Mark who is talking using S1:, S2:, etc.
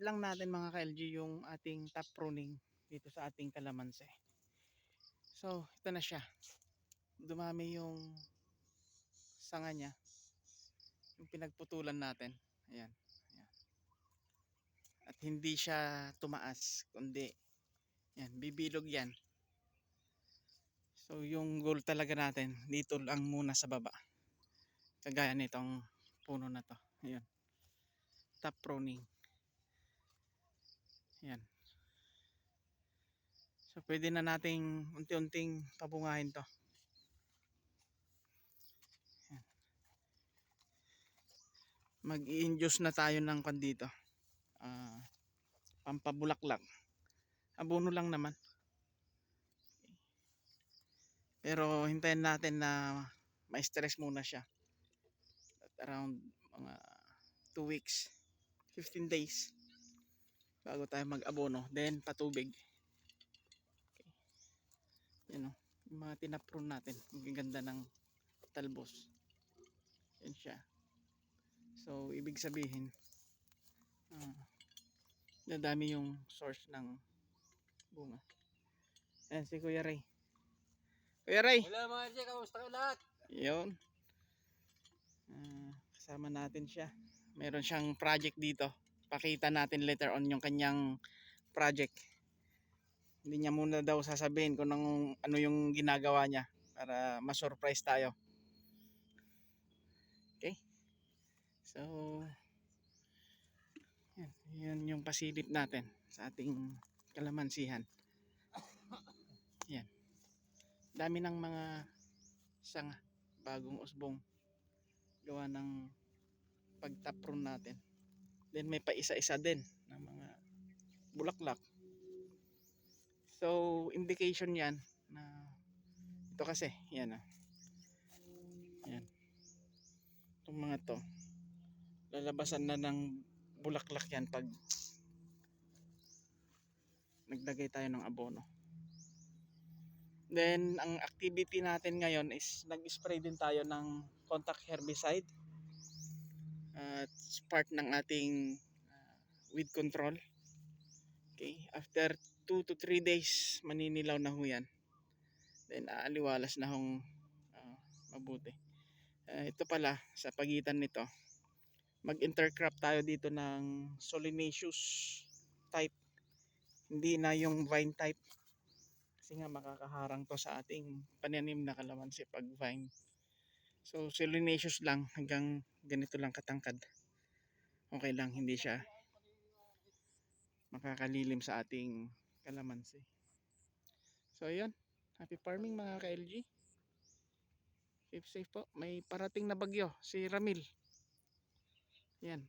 S1: lang natin mga ka-LG yung ating top pruning dito sa ating kalamansi. So ito na siya, dumami yung sanga niya, yung pinagputulan natin. Ayan, ayan. At hindi siya tumaas, kundi yan, bibilog yan. So yung goal talaga natin dito lang muna sa baba, kagaya nitong puno na to. Ayan, top pruning. Ayan. So pwede na nating unti-unting pabungahin to. Mag-i-induce na tayo ng dito, pampabulaklak. Abono lang naman, pero hintayin natin na ma-stress muna siya at around mga 2 weeks, 15 days bago tayo mag-abono, then patubig. Okay. Yan o, yung mga tinapron natin, magaganda ng talbos. Yan siya. So ibig sabihin nadami yung source ng bunga. Ayan si Kuya Ray. Kuya Ray!
S2: Wala mga Jay, kamusta kayo lahat?
S1: Yun, kasama natin siya. Meron siyang project dito, pakita natin later on yung kanyang project. Hindi niya muna daw sasabihin kung ano yung ginagawa niya para ma-surprise tayo. Okay, so yan yung pasilip natin sa ating kalamansihan. Yan, dami ng mga sanga, bagong usbong gawa ng pagtaprun natin. Then may pa isa-isa din ng mga bulaklak. So indication yan na ito kasi yan yan, itong mga to lalabasan na ng bulaklak yan pag naglagay tayo ng abono. Then ang activity natin ngayon is nag-spray din tayo ng contact herbicide at part ng ating weed control. Okay, after 2 to 3 days maninilaw na ho yan, then aaliwalas na hong mabuti. Ito pala, sa pagitan nito mag-intercrop tayo dito ng solanaceous type, hindi na yung vine type, kasi nga makakaharang to sa ating pananim na kalamansi pag vine. So solanaceous lang, hanggang ganito lang katangkad, okay lang, hindi siya makakalilim sa ating kalamansi. So ayun, happy farming mga ka-LG. Safe po, may parating na bagyo si Ramil. Yan,